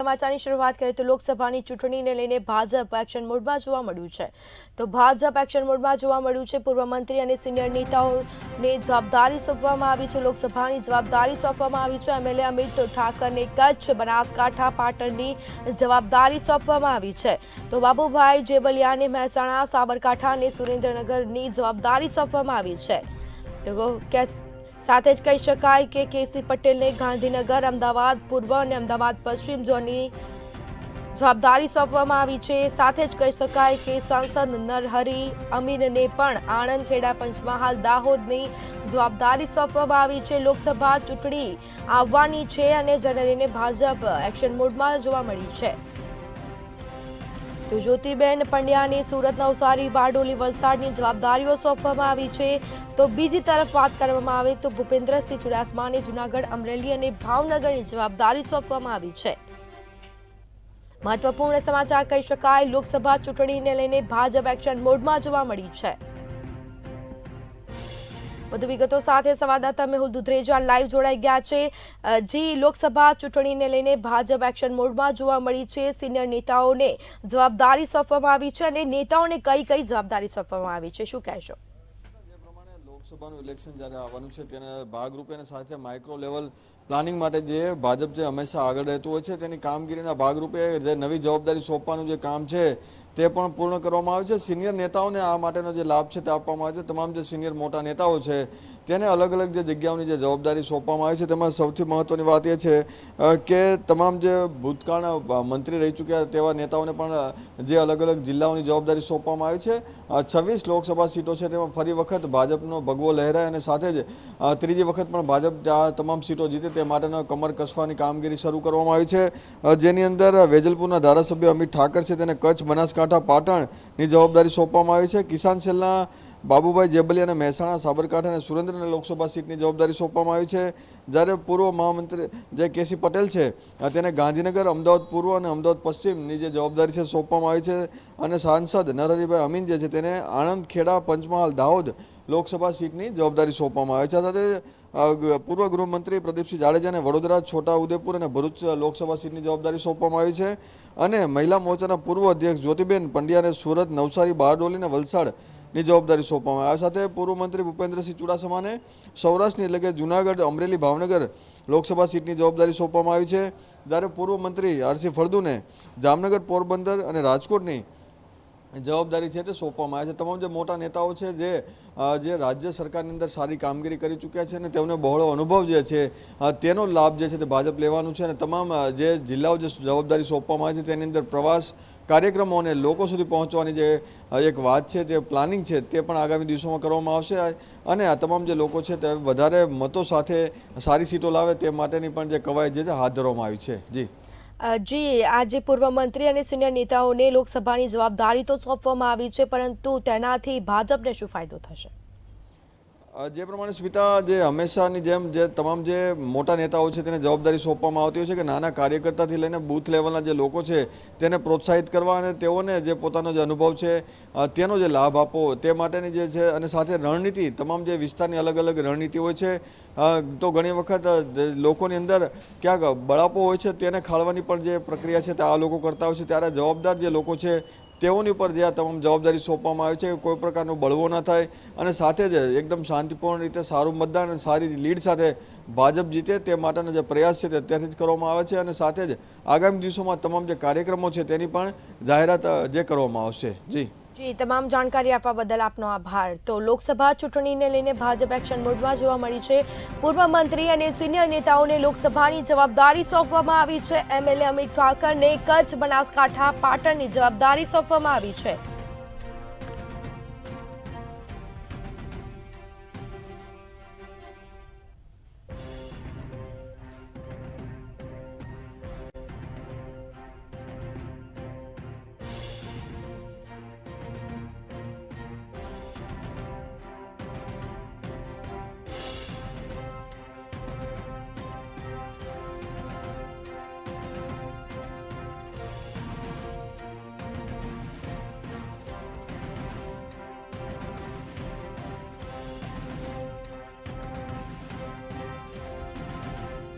સમાચારની શરૂઆત કરીએ તો લોકસભાની ચૂંટણીને લઈને ભાજપ એક્શન મોડમાં જોવા મળ્યું છે. તો ભાજપ એક્શન મોડમાં જોવા મળ્યું છે. પૂર્વ મંત્રી અને સિનિયર નેતાઓને જવાબદારી સોંપવામાં આવી છે. લોકસભાની જવાબદારી સોંપવામાં આવી છે. એમએલએ અમિત ઠાકરને કચ્છ, બનાસકાંઠા, પાટણની જવાબદારી સોંપવામાં આવી છે. તો બાબુભાઈ જેબલિયાને મહેસાણા, સાબરકાંઠા અને સુરેન્દ્રનગરની જવાબદારી સોંપવામાં આવી છે. તો સાથે જ કહી શકાય કે કેસી પટેલને ગાંધીનગર, અમદાવાદ પૂર્વ અને અમદાવાદ પશ્ચિમ ઝોનની જવાબદારી સોંપવામાં આવી છે. સાથે જ કહી શકાય કે સાંસદ નરહરી અમીનને પણ આણંદ, ખેડા, પંચમહાલ, દાહોદની જવાબદારી સોંપવામાં આવી છે. લોકસભા ચૂંટણી આવવાની છે અને જેને લઈને ભાજપ એક્શન મોડમાં જોવા મળી છે. તો જ્યોતિબેન પંડ્યાને સુરત, નવસારી, બારડોલી, વલસાડની જવાબદારીઓ સોંપવામાં આવી છે. તો બીજી તરફ વાત કરવામાં આવે તો ભૂપેન્દ્રસિંહ ચુડાસમાને જૂનાગઢ, અમરેલી અને ભાવનગરની જવાબદારી સોંપવામાં આવી છે. મહત્વપૂર્ણ સમાચાર કહી શકાય, લોકસભા ચૂંટણીને લઈને ભાજપ એક્શન મોડમાં જોવા મળી છે. વધુ વિગતો સાથે સંવાદદાતા મેહુલ દુધરેજા લાઈવ જોડાઈ ગયા છે. જી, લોકસભા ચૂંટણીને લઈને ભાજપ એક્શન મોડમાં જોવા મળી છે. સિનિયર નેતાઓને જવાબદારી સોંપવામાં આવી છે અને નેતાઓને કઈ કઈ જવાબદારી સોંપવામાં આવી છે, શું કહેશો? જે પ્રમાણે લોકસભાનું ઇલેક્શન જ્યારે આવવાનું છે તેના ભાગરૂપે અને સાથે માઇક્રો લેવલ પ્લાનિંગ માટે જે ભાજપ જે હંમેશા આગળ રહેતું હોય છે તેની કામગીરીના ભાગરૂપે જે નવી જવાબદારી સોંપવાનું જે કામ છે તે પણ પૂર્ણ કરવામાં આવે છે. સિનિયર નેતાઓને આ માટેનો જે લાભ છે તે આપવામાં આવે છે. તમામ જે સિનિયર મોટા નેતાઓ છે તેને અલગ અલગ જે જગ્યાઓની જે જવાબદારી સોંપવામાં આવી છે તેમાં સૌથી મહત્વની વાત એ છે કે તમામ જે ભૂતકાળના મંત્રી રહી ચૂક્યા તેવા નેતાઓને પણ જે અલગ અલગ જિલ્લાઓની જવાબદારી સોંપવામાં આવી છે. 26 લોકસભા સીટો છે તેમાં ફરી વખત ભાજપનો ભગવો લહેરાય અને સાથે જ ત્રીજી વખત પણ ભાજપ આ તમામ સીટો જીતે તે માટેનો કમર કસવાની કામગીરી શરૂ કરવામાં આવી છે. જેની અંદર વેજલપુરના ધારાસભ્ય અમિત ઠાકર છે તેને કચ્છ, બનાસકાંઠા, પાટણની જવાબદારી સોંપવામાં આવી છે. કિસાન સેલના બાબુભાઈ જેબલિયાને મહેસાણા, સાબરકાંઠા અને સુરેન્દ્રનગર લોકસભા સીટની જવાબદારી સોંપવામાં આવી છે. જ્યારે પૂર્વ મહામંત્રી જે કેસી પટેલ છે તેને ગાંધીનગર, અમદાવાદ પૂર્વ અને અમદાવાદ પશ્ચિમની જે જવાબદારી છે સોંપવામાં આવી છે. અને સાંસદ નરહરીભાઈ અમીન જે છે તેને આણંદ, ખેડા, પંચમહાલ, દાહોદ લોકસભા સીટની જવાબદારી સોંપવામાં આવી છે. સાથે પૂર્વ ગૃહમંત્રી પ્રદીપસિંહ જાડેજાને વડોદરા, છોટા ઉદેપુર અને ભરૂચ લોકસભા સીટની જવાબદારી સોંપવામાં આવી છે. અને મહિલા મોરચાના પૂર્વ અધ્યક્ષ જ્યોતિબેન પંડ્યાને સુરત, નવસારી, બારડોલી અને વલસાડની જવાબદારી સોંપવામાં આવી. આ સાથે પૂર્વ મંત્રી ભૂપેન્દ્રસિંહ ચુડાસમાને સૌરાષ્ટ્રની એટલે કે જૂનાગઢ, અમરેલી, ભાવનગર લોકસભા સીટની જવાબદારી સોંપવામાં આવી છે. જ્યારે પૂર્વ મંત્રી આરસી ફળદુને જામનગર, પોરબંદર અને રાજકોટની જવાબદારી છે તે સોંપવામાં આવે છે. તમામ જે મોટા નેતાઓ છે જે રાજ્ય સરકારની અંદર સારી કામગીરી કરી ચૂક્યા છે અને તેમને બહોળો અનુભવ જે છે તેનો લાભ જે છે તે ભાજપ લેવાનું છે. અને તમામ જે જિલ્લાઓ જે જવાબદારી સોંપવામાં આવે છે તેની અંદર પ્રવાસ કાર્યક્રમો અને લોકો સુધી પહોંચવાની જે એક વાત છે તે પ્લાનિંગ છે તે પણ આગામી દિવસોમાં કરવામાં આવશે. અને આ તમામ જે લોકો છે તે વધારે મતો સાથે સારી સીટો લાવે તે માટેની પણ જે કવાયત જે હાથ ધરવામાં આવી છે. જી, આજે પૂર્વ મંત્રી અને સિનિયર નેતાઓને લોકસભાની જવાબદારી તો સોંપવામાં આવી છે, પરંતુ તેનાથી ભાજપને શું ફાયદો થશે? જે પ્રમાણે સ્મિતા, જે હંમેશાની જેમ જે તમામ જે મોટા નેતાઓ છે તેને જવાબદારી સોંપવામાં આવતી હોય છે કે નાના કાર્યકર્તાથી લઈને બૂથ લેવલના જે લોકો છે તેને પ્રોત્સાહિત કરવા અને તેઓને જે પોતાનો જે અનુભવ છે તેનો જે લાભ આપવો તે માટેની જે છે. અને સાથે રણનીતિ, તમામ જે વિસ્તારની અલગ અલગ રણનીતિ હોય છે. તો ઘણી વખત લોકોની અંદર ક્યાંક બળાપો હોય છે તેને ખાળવાની પણ જે પ્રક્રિયા છે તે આ લોકો કરતા હોય છે. ત્યારે જવાબદાર જે લોકો છે તેઓની ઉપર જે આ તમામ જવાબદારી સોંપવામાં આવે છે કોઈ પ્રકારનો બળવો ન થાય અને સાથે જ એકદમ શાંતિપૂર્ણ રીતે સારું મતદાન અને સારી લીડ સાથે ભાજપ જીતે તે માટેનો જે પ્રયાસ છે તે અત્યારથી જ કરવામાં આવે છે. અને સાથે જ આગામી દિવસોમાં તમામ જે કાર્યક્રમો છે તેની પણ જાહેરાત જે કરવામાં આવશે. જી, તમામ જાણકારી આપવા બદલ આપનો આભાર. તો લોકસભા ચૂંટણીને લઈને ભાજપ એક્શન મોડમાં જોવા મળી છે. પૂર્વ મંત્રી અને સિનિયર નેતાઓને લોકસભાની જવાબદારી સોંપવામાં આવી છે. એમએલએ અમિત ઠાકરને કચ્છ, બનાસકાંઠા, પાટણની જવાબદારી સોંપવામાં આવી છે.